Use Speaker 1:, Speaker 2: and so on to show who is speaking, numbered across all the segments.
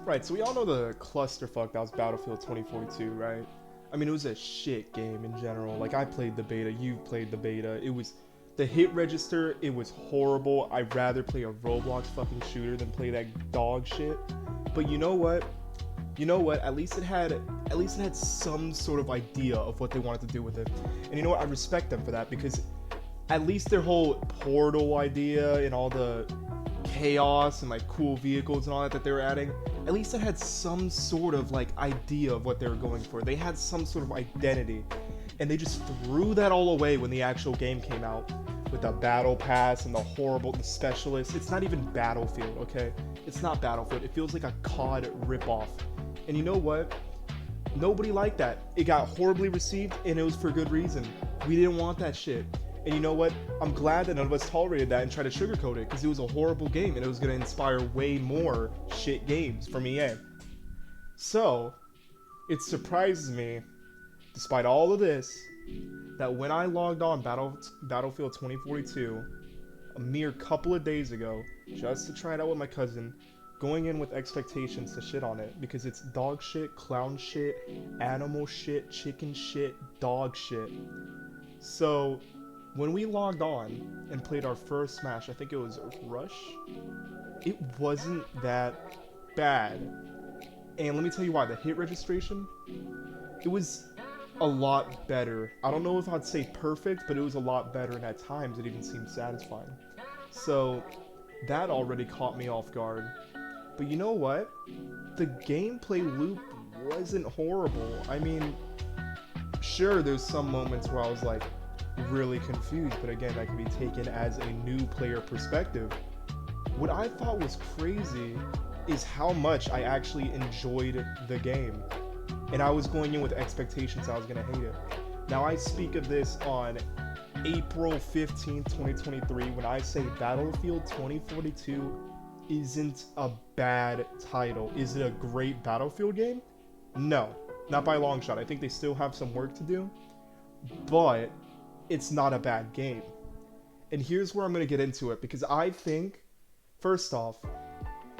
Speaker 1: Right, so we all know the clusterfuck that was Battlefield 2042, right? I mean, it was a shit game in general. Like, I played the beta, you've played the beta. It was the hit register, it was horrible. I'd rather play a Roblox fucking shooter than play that dog shit. But you know what? You know what? At least it had some sort of idea of what they wanted to do with it. And you know what? I respect them for that because at least their whole portal idea and all the chaos and like cool vehicles and all that they were adding, at least it had some sort of like idea of what they were going for. They had some sort of identity, and they just threw that all away when the actual game came out with the battle pass and the specialists. It's not even Battlefield, okay? It's not Battlefield. It feels like a COD ripoff. And you know what? Nobody liked that. It got horribly received, and it was for good reason. We didn't want that shit. And you know what? I'm glad that none of us tolerated that and tried to sugarcoat it, because it was a horrible game and it was going to inspire way more shit games from EA. So, it surprises me, despite all of this, that when I logged on Battlefield 2042 a mere couple of days ago, just to try it out with my cousin, going in with expectations to shit on it, because it's dog shit, clown shit, animal shit, chicken shit, dog shit. So, when we logged on and played our first Smash, I think it was Rush, it wasn't that bad. And let me tell you why. The hit registration, it was a lot better. I don't know if I'd say perfect, but it was a lot better, and at times it even seemed satisfying. So that already caught me off guard. But you know what? The gameplay loop wasn't horrible. I mean, sure, there's some moments where I was like really confused, but again, that can be taken as a new player perspective. What I thought was crazy is how much I actually enjoyed the game. And I was going in with expectations I was going to hate it. Now, I speak of this on April 15th, 2023, when I say Battlefield 2042 isn't a bad title. Is it a great Battlefield game? No, not by a long shot. I think they still have some work to do, but it's not a bad game. And here's where I'm going to get into it, because I think, first off,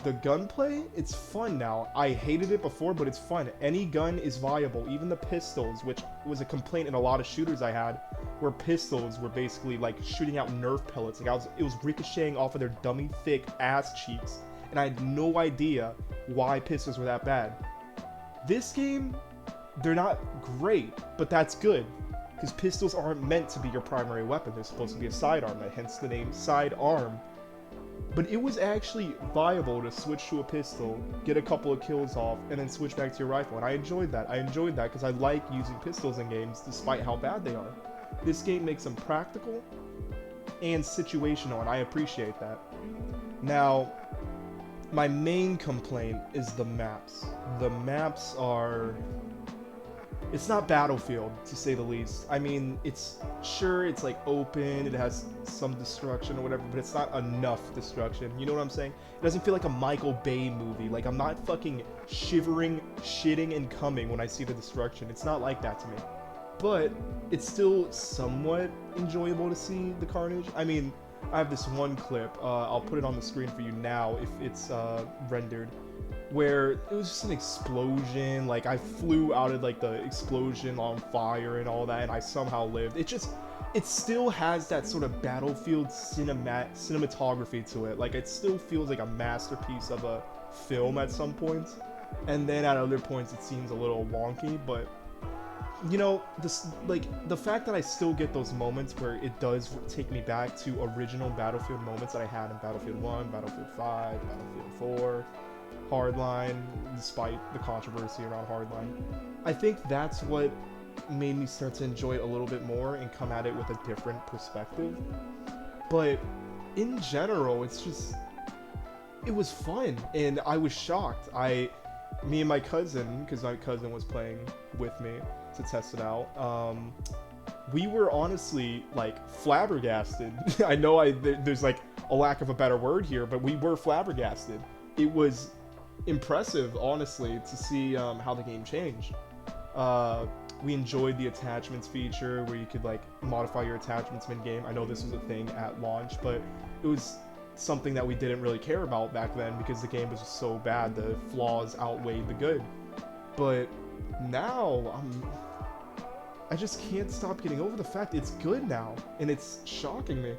Speaker 1: the gunplay, it's fun now. I hated it before, but it's fun. Any gun is viable, even the pistols, which was a complaint in a lot of shooters I had, where pistols were basically like shooting out Nerf pellets. Like it was ricocheting off of their dummy thick ass cheeks, and I had no idea why pistols were that bad. This game, they're not great, but that's good, because pistols aren't meant to be your primary weapon. They're supposed to be a sidearm, hence the name sidearm. But it was actually viable to switch to a pistol, get a couple of kills off, and then switch back to your rifle, and I enjoyed that. I enjoyed that because I like using pistols in games despite how bad they are. This game makes them practical and situational, and I appreciate that. Now, my main complaint is the maps. The maps are... It's not Battlefield, to say the least. I mean, it's like open, it has some destruction or whatever, but it's not enough destruction. You know what I'm saying? It doesn't feel like a Michael Bay movie. Like, I'm not fucking shivering, shitting, and coming when I see the destruction. It's not like that to me. But it's still somewhat enjoyable to see the carnage. I mean, I have this one clip. I'll put it on the screen for you now if it's rendered, where it was just an explosion. Like, I flew out of like the explosion on fire and all that, and I somehow lived. It still has that sort of Battlefield cinematography to it. Like, it still feels like a masterpiece of a film at some points, and then at other points it seems a little wonky. But you know, the fact that I still get those moments where it does take me back to original Battlefield moments that I had in Battlefield 1, Battlefield 5, Battlefield 4, Hardline, despite the controversy around Hardline. I think that's what made me start to enjoy it a little bit more and come at it with a different perspective. But in general, it was fun, and I was shocked. Me and my cousin, because my cousin was playing with me to test it out, we were honestly like flabbergasted. I know there's like a lack of a better word here, but we were flabbergasted. It was impressive, honestly, to see how the game changed. We enjoyed the attachments feature where you could like modify your attachments mid-game. I know this was a thing at launch, but it was something that we didn't really care about back then because the game was just so bad. The flaws outweighed the good. But now, I just can't stop getting over the fact it's good now, and it's shocking me.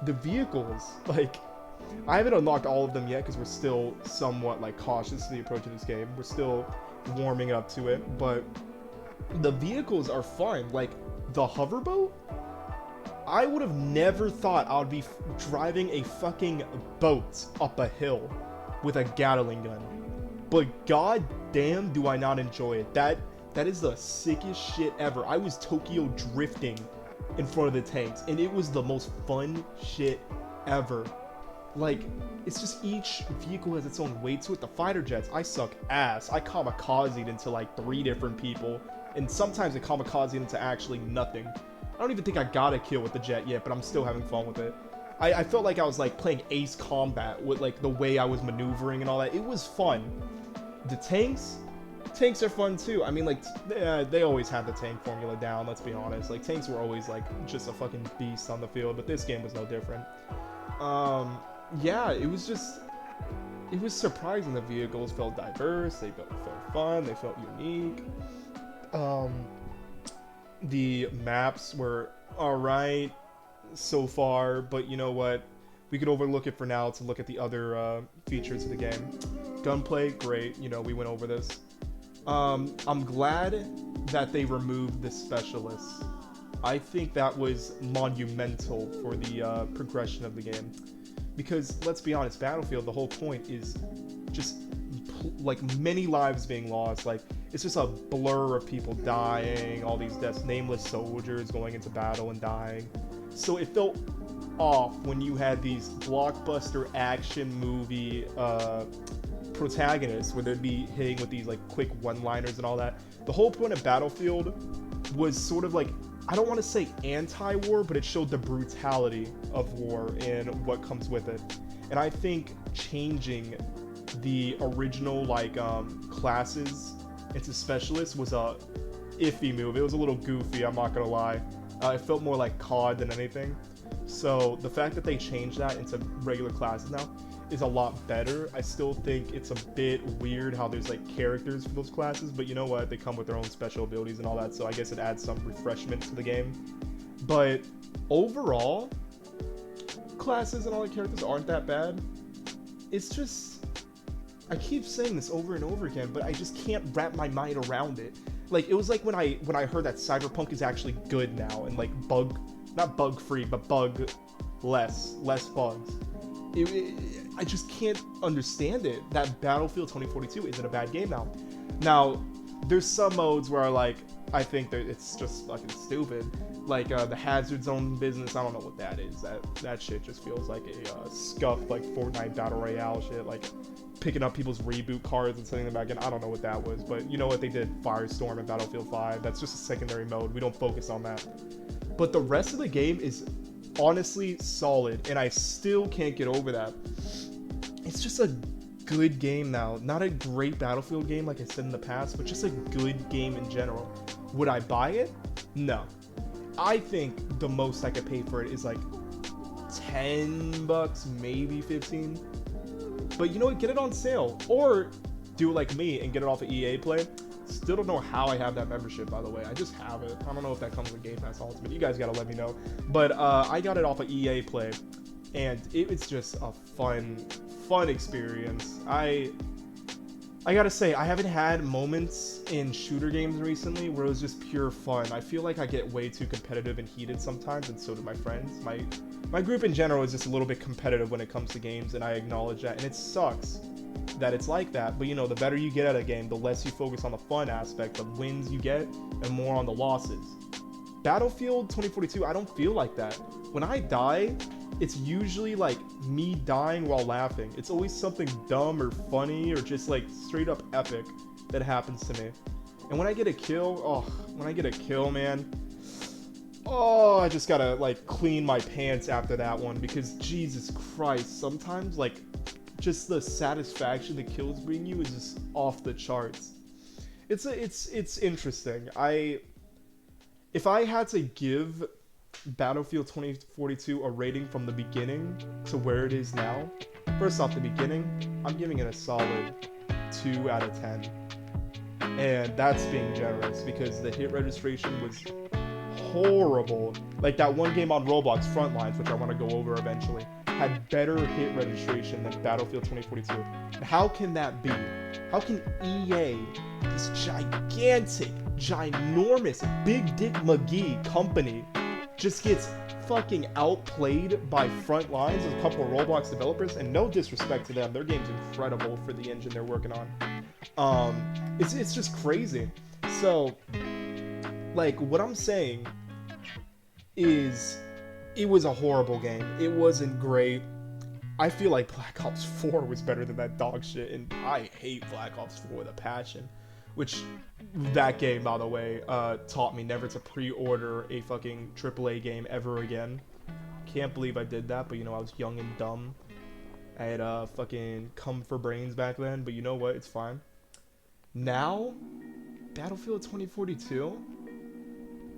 Speaker 1: The vehicles, like, I haven't unlocked all of them yet because we're still somewhat like cautious to the approach of this game. We're still warming up to it, but the vehicles are fun. Like the hoverboat, I would have never thought I would be driving a fucking boat up a hill with a Gatling gun, but god damn do I not enjoy it. That is the sickest shit ever. I was Tokyo drifting in front of the tanks, and it was the most fun shit ever. Like, it's just each vehicle has its own weight to it. The fighter jets, I suck ass. I kamikazed into like 3 different people, and sometimes I kamikazed into actually nothing. I don't even think I got a kill with the jet yet, but I'm still having fun with it. I felt like I was like playing Ace Combat with like the way I was maneuvering and all that. It was fun. The tanks are fun too. I mean, like, they always had the tank formula down, let's be honest. Like, tanks were always like just a fucking beast on the field, but this game was no different. Yeah, it was surprising. The vehicles felt diverse, they felt fun, they felt unique. The maps were alright so far, but you know what? We could overlook it for now to look at the other features of the game. Gunplay, great, you know, we went over this. I'm glad that they removed the specialists. I think that was monumental for the progression of the game. Because, let's be honest, Battlefield, the whole point is just, like, many lives being lost. Like, it's just a blur of people dying, all these deaths, nameless soldiers going into battle and dying. So it felt off when you had these blockbuster action movie protagonists where they'd be hitting with these, like, quick one-liners and all that. The whole point of Battlefield was sort of like, I don't want to say anti-war, but it showed the brutality of war and what comes with it. And I think changing the original, like, classes into specialists was a iffy move. It was a little goofy, I'm not gonna lie. It felt more like COD than anything. So the fact that they changed that into regular classes now is a lot better. I still think it's a bit weird how there's like characters for those classes, but you know what? They come with their own special abilities and all that, so I guess it adds some refreshment to the game. But overall, classes and all the characters aren't that bad. It's just, I keep saying this over and over again, but I just can't wrap my mind around it. Like, it was like when I heard that Cyberpunk is actually good now and like not bug free, but less bugs. I just can't understand it, that Battlefield 2042 isn't a bad game now. Now, there's some modes where I think that it's just fucking stupid. Like, the hazard zone business, I don't know what that is. That shit just feels like a scuffed, like, Fortnite Battle Royale shit. Like, picking up people's reboot cards and sending them back in. I don't know what that was, but you know what? They did Firestorm in Battlefield 5. That's just a secondary mode. We don't focus on that. But the rest of the game is honestly solid, and I still can't get over that. It's just a good game now. Not a great Battlefield game like I said in the past, but just a good game in general. Would I buy it? No. I think the most I could pay for it is like $10, maybe 15. But you know what? Get it on sale, or do it like me and get it off of EA Play. Still don't know how I have that membership, by the way. I just have it. I don't know if that comes with Game Pass Ultimate. You guys gotta let me know. But I got it off of EA Play, and it was just a fun experience. I gotta say, I haven't had moments in shooter games recently where it was just pure fun. I feel like I get way too competitive and heated sometimes, and so do my friends. My group in general is just a little bit competitive when it comes to games, and I acknowledge that, and it sucks that it's like that. But you know, the better you get at a game, the less you focus on the fun aspect, the wins you get, and more on the losses. Battlefield 2042, I don't feel like that. When I die, it's usually like me dying while laughing. It's always something dumb or funny or just like straight up epic that happens to me. And when I get a kill, man, I just gotta like clean my pants after that one, because Jesus Christ, sometimes like just the satisfaction the kills bring you is just off the charts. It's interesting. If I had to give Battlefield 2042 a rating from the beginning to where it is now, first off, the beginning, I'm giving it a solid 2 out of 10. And that's being generous because the hit registration was horrible. Like that one game on Roblox, Frontlines, which I want to go over eventually, had better hit registration than Battlefield 2042. And how can that be? How can EA, this gigantic, ginormous, big dick McGee company, just gets fucking outplayed by Frontlines, a couple of Roblox developers, and no disrespect to them, their game's incredible for the engine they're working on. It's just crazy. So, like, what I'm saying is, it was a horrible game. It wasn't great. I feel like Black Ops 4 was better than that dog shit, and I hate Black Ops 4 with a passion. Which, that game, by the way, taught me never to pre-order a fucking AAA game ever again. Can't believe I did that, but you know, I was young and dumb. I had fucking cum for brains back then, but you know what? It's fine. Now, Battlefield 2042,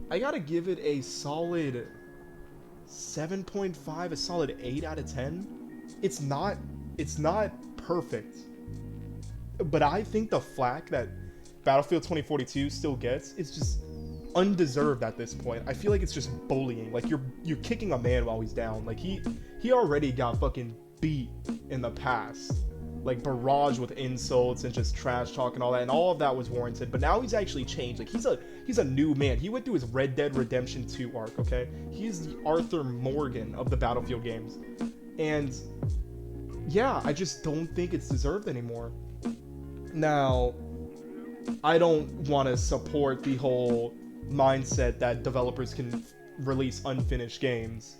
Speaker 1: I gotta give it a solid 7.5, a solid 8 out of 10. It's not perfect, but I think the flack that Battlefield 2042 still gets is just undeserved at this point. I feel like it's just bullying. Like you're kicking a man while he's down. Like he already got fucking beat in the past, like barraged with insults and just trash talk and all that, and all of that was warranted. But now he's actually changed. Like he's a new man. He went through his Red Dead Redemption 2 arc. Okay, he's the Arthur Morgan of the Battlefield games, and yeah, I just don't think it's deserved anymore. Now, I don't want to support the whole mindset that developers can release unfinished games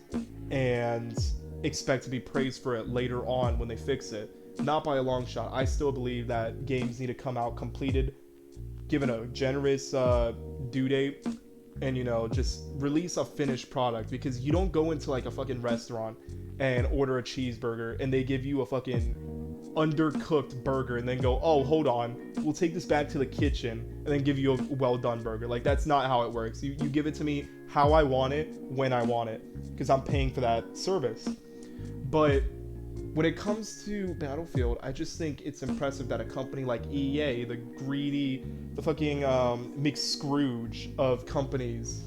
Speaker 1: and expect to be praised for it later on when they fix it. Not by a long shot. I still believe that games need to come out completed, given a generous due date, and, you know, just release a finished product, because you don't go into like a fucking restaurant and order a cheeseburger and they give you a fucking undercooked burger and then go, oh, hold on, we'll take this back to the kitchen and then give you a well done burger. Like, that's not how it works. You give it to me how I want it, when I want it, because I'm paying for that service. But when it comes to Battlefield, I just think it's impressive that a company like EA, the greedy, the fucking McScrooge of companies,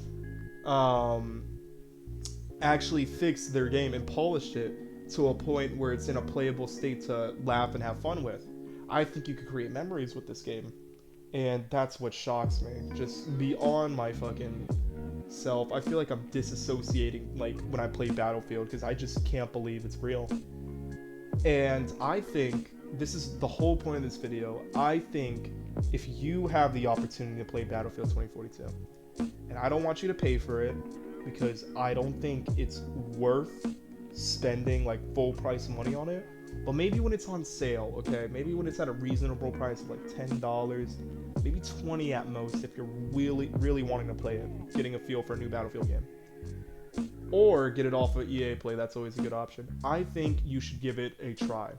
Speaker 1: actually fixed their game and polished it to a point where it's in a playable state to laugh and have fun with. I think you could create memories with this game, and that's what shocks me. Just beyond my fucking self, I feel like I'm disassociating, like, when I play Battlefield, because I just can't believe it's real. And I think this is the whole point of this video. I think if you have the opportunity to play Battlefield 2042, and I don't want you to pay for it, because I don't think it's worth spending like full price money on it, but maybe when it's on sale, okay, maybe when it's at a reasonable price of like $10, maybe $20 at most, if you're really wanting to play it, getting a feel for a new Battlefield game, or get it off of EA Play. That's always a good option. I think you should give it a try.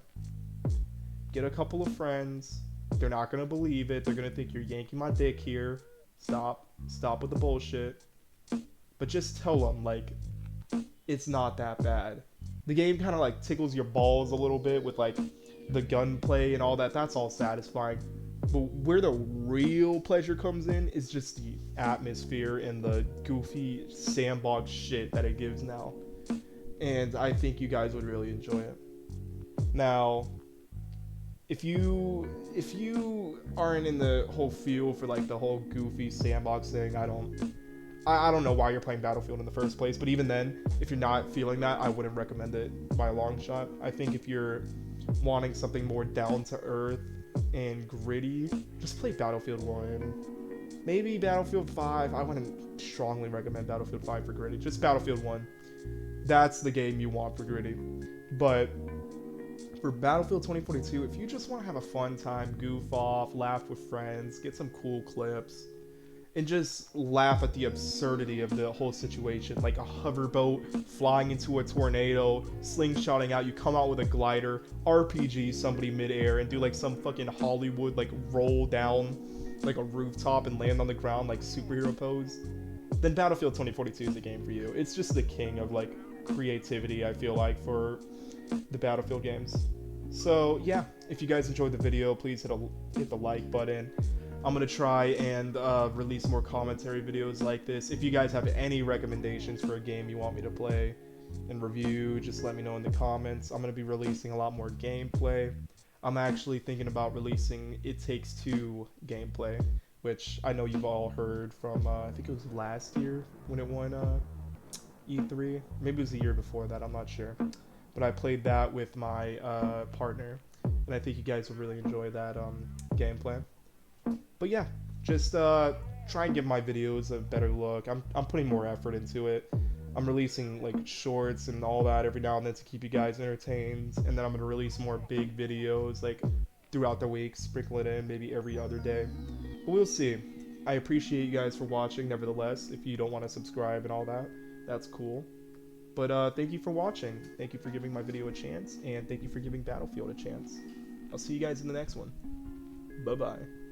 Speaker 1: Get a couple of friends. They're not gonna believe it. They're gonna think you're yanking my dick here. Stop with the bullshit. But just tell them, like, it's not that bad. The game kind of like tickles your balls a little bit with like the gunplay and all that. That's all satisfying. But where the real pleasure comes in is just the atmosphere and the goofy sandbox shit that it gives now. And I think you guys would really enjoy it. Now, if you aren't in the whole feel for like the whole goofy sandbox thing, I don't know why you're playing Battlefield in the first place, but even then, if you're not feeling that, I wouldn't recommend it by a long shot. I think if you're wanting something more down to earth and gritty, just play Battlefield 1. Maybe Battlefield 5. I wouldn't strongly recommend Battlefield 5 for gritty. Just Battlefield 1. That's the game you want for gritty. But for Battlefield 2042, if you just want to have a fun time, goof off, laugh with friends, get some cool clips, and just laugh at the absurdity of the whole situation, like a hoverboat flying into a tornado, slingshotting out, you come out with a glider, RPG somebody midair, and do like some fucking Hollywood like roll down like a rooftop and land on the ground like superhero pose. then Battlefield 2042 is the game for you. It's just the king of like creativity, I feel like, for the Battlefield games. So yeah, if you guys enjoyed the video, please hit the like button. I'm gonna try and release more commentary videos like this. If you guys have any recommendations for a game you want me to play and review, just let me know in the comments. I'm gonna be releasing a lot more gameplay. I'm actually thinking about releasing It Takes Two gameplay, which I know you've all heard from, I think it was last year when it won E3. Maybe it was the year before that, I'm not sure. But I played that with my partner, and I think you guys will really enjoy that gameplay. But yeah, just try and give my videos a better look. I'm putting more effort into it. I'm releasing like shorts and all that every now and then to keep you guys entertained, and then I'm gonna release more big videos like throughout the week, sprinkle it in maybe every other day. But we'll see. I appreciate you guys for watching nevertheless. If you don't want to subscribe and all that, that's cool. But thank you for watching. Thank you for giving my video a chance, and thank you for giving Battlefield a chance. I'll see you guys in the next one. Bye bye.